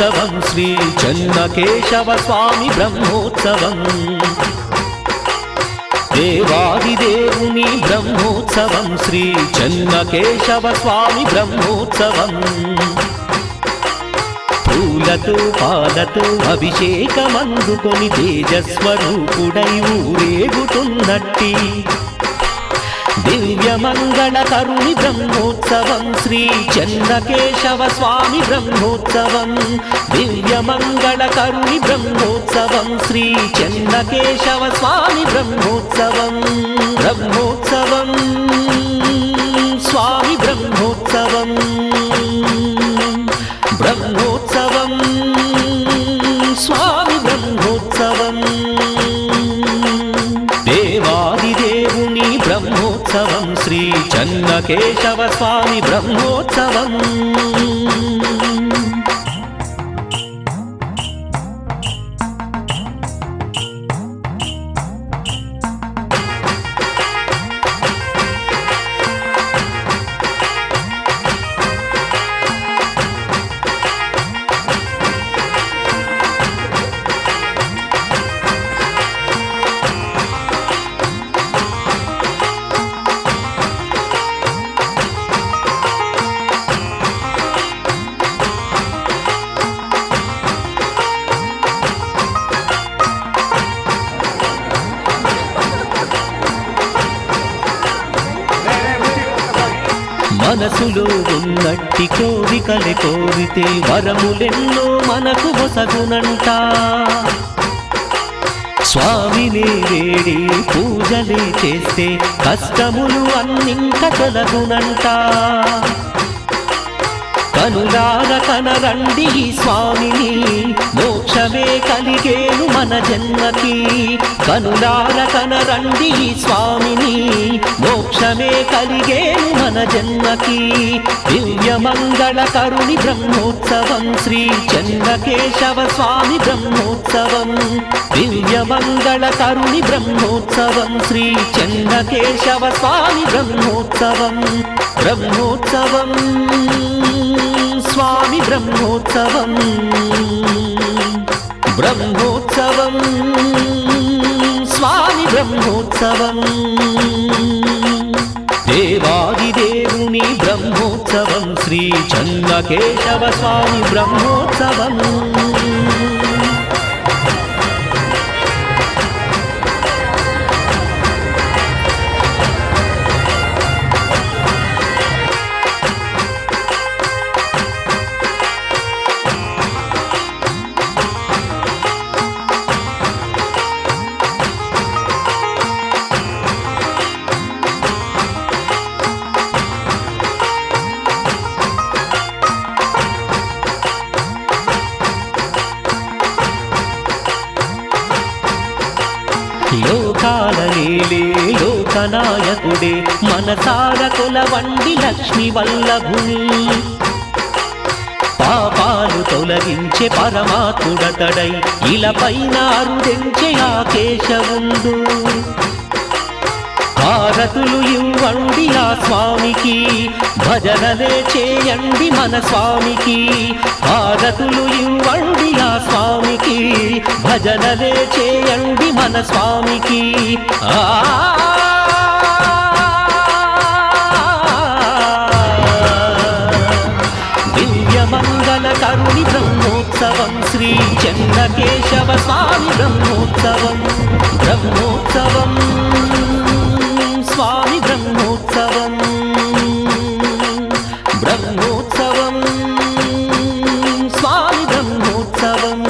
బ్రహ్మోత్సవం శ్రీ చెన్నకేశవ స్వామి బ్రహ్మోత్సవం దేవాదిదేవుని బ్రహ్మోత్సవం శ్రీ చెన్నకేశవ స్వామి బ్రహ్మోత్సవం పూలతో పాలతో అభిషేకమందుకొని తేజస్వరూపుడై ఊరేగుతున్నట్టి దివ్యమంగళకరుని బ్రహ్మోత్సవం శ్రీ చెన్నకేశవ స్వామి బ్రహ్మోత్సవం దివ్యమంగళకరుని బ్రహ్మోత్సవం శ్రీ చెన్నకేశవ స్వామి బ్రహ్మోత్సవం బ్రహ్మోత్సవం స్వామి బ్రహ్మోత్సవం బ్రహ్మోత్సవం స్వామి బ్రహ్మోత్సవం దేవాదిదేవుని బ్రహ్మోత్సవం శ్రీ చెన్నకేశవ స్వామి బ్రహ్మోత్సవం మనసులో ఉన్నట్టి కోరికలే కోరితే వరములెన్నో మనకు వసగునంట స్వామిని వేడి పూజలే చేస్తే కష్టములు అన్నింక తొలగునంట కనులార కనరండి ఈ స్వామిని మోక్షమే కలిగేను మన జన్మకి కనులార కనరండి ఈ స్వామిని మోక్షమే కలిగేను మన జన్మకి దివ్యమంగళకరుని బ్రహ్మోత్సవం శ్రీ చెన్నకేశవ స్వామి బ్రహ్మోత్సవం దివ్యమంగళకరుని బ్రహ్మోత్సవం శ్రీ చెన్నకేశవ స్వామి బ్రహ్మోత్సవం బ్రహ్మోత్సవం స్వామి బ్రహ్మోత్సవం బ్రహ్మోత్సవం స్వామి బ్రహ్మోత్సవం దేవాదిదేవుని బ్రహ్మోత్సవం శ్రీ చెన్నకేశవ స్వామి బ్రహ్మోత్సవం లోకాల నేలే లోకనాయకుడే మనసార కొలవండి లక్ష్మి వల్లభుని పాపాలు తొలగించే పరమాత్ముడతడై ఇలపైన అరుదెంచే ఆ కేశవుండు హారతులు ఇవ్వండి ఆ స్వామికి భజనలే చేయండి మన స్వామికి హారతులు ఇవ్వండి ఆ స్వామికి భజనలే చేయండి మన స్వామికి దివ్యమంగళకరుని బ్రహ్మోత్సవం శ్రీ చెన్నకేశవ స్వామి బ్రహ్మోత్సవం బ్రహ్మోత్సవం స్వామి బ్రహ్మోత్సవం బ్రహ్మోత్సవం స్వామి బ్రహ్మోత్సవం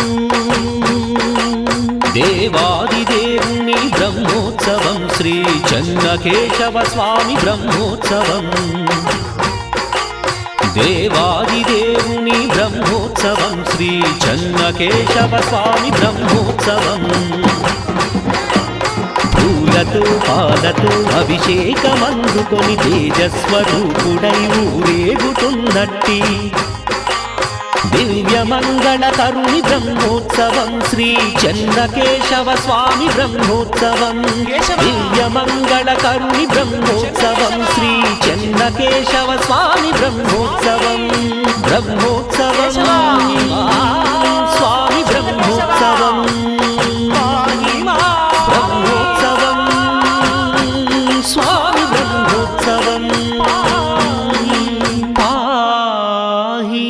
దేవాదిదేవుని బ్రహ్మోత్సవం శ్రీ చెన్నకేశవ స్వామి బ్రహ్మోత్సవం దేవాదిదేవుని బ్రహ్మోత్సవం శ్రీ చెన్నకేశవ స్వామి బ్రహ్మోత్సవం పూలతో పాలతో అభిషేకమందుకొని తేజస్వరూపుడై ఊరేగుతున్నట్టి దివ్యమంగళకరుని బ్రహ్మోత్సవం శ్రీ చెన్నకేశవ స్వామి బ్రహ్మోత్సవం దివ్యమంగళకరుని బ్రహ్మోత్సవం శ్రీ చెన్నకేశవ స్వామి బ్రహ్మోత్సవం బ్రహ్మోత్సవం స్వామి బ్రహ్మోత్సవం బ్రహ్మోత్సవం స్వామి బ్రహ్మోత్సవం పాహి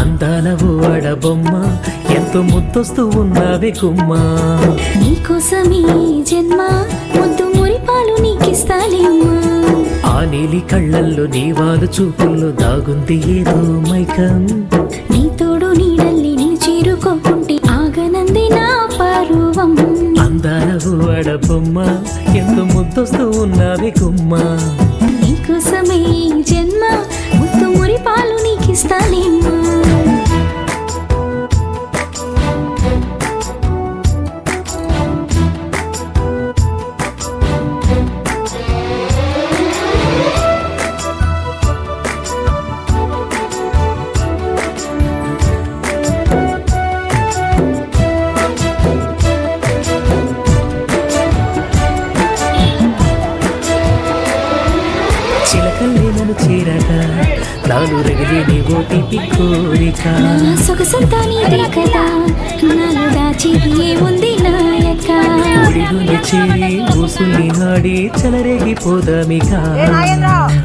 అందాలవు ఆడబొమ్మ ఎంతో ముద్దొస్తూ ఉన్నావే గుమ్మ నీకోసమే జన్మ ముద్దు మురిపాలు నీకిస్తాలేమ్మా ఆ నీలి కళ్ళల్లో నీవాలు చూపుల్లో దాగుంది ఏదో మైకం నీ తోడు నీడల్లి నీ చేరుకోకుంటే ఆగనంది నా పరువం అందాలవు ఆడబొమ్మ ఎంతో ముద్దొస్తూ ఉన్నావే గుమ్మ నీకోసమే జన్మ ముద్దు మురిపాలు నీకిస్తాలేమ్మా చిలకల్లే నన్ను చేరక నాలు రగిలి నీ ఓటి కోరిక నా సొగసంతా నీదే కదా నాలో దాచేది ఏముంది నాయక ఒడిలోని చేరి ఊసుల్ని ఆడి చెలరేగిపోదామిక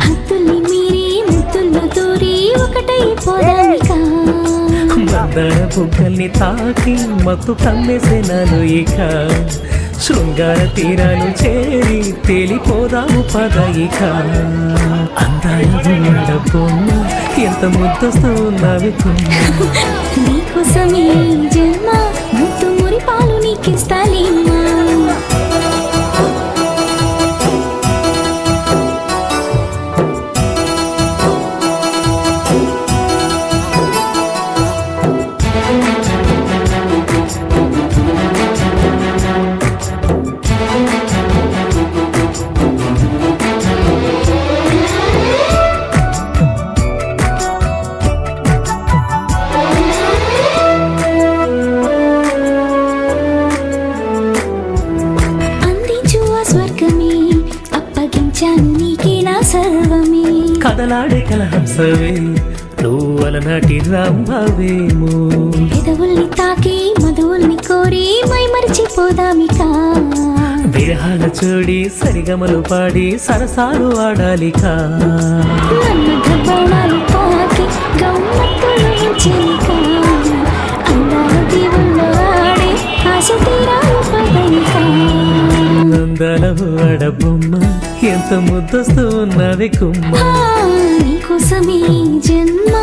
హద్దుల్ని మీరి ముద్దుల్లో దూరి ఒకటైపోదామిక మందర బుగ్గల్ని తాకి మత్తు కమ్మేసేనాను ఇక శృంగార తీరాలు చేరి తేలిపోదాము పదయిక అందాల పొన్న ఎంత ముద్దొస్తూ ఉన్నవి నీకోసమే జన్మ ముద్దు మురిపాలు నీకిస్తాలేమ్మా కదలాడే కలహంసవే నువ్వు అలనాటి రాంబావేమో పెదవుల్ని తాకి మధువుల్ని కోరి మై మరిచిపోదామిక విరహాల చూడి సరిగమలు పాడి సరసాలు ఆడాలిక నన్ను గవ్వలాలు తాకి గమ్మత్తులు చెలిక అందాల దీవుల్లో ఆడే ఆశ తీరాలు పదయిక అందాల ఆడబొమ్మ ఎంత ముద్దొస్తూ ఉన్నవి కుమ్మ నీకోసమే జన్మ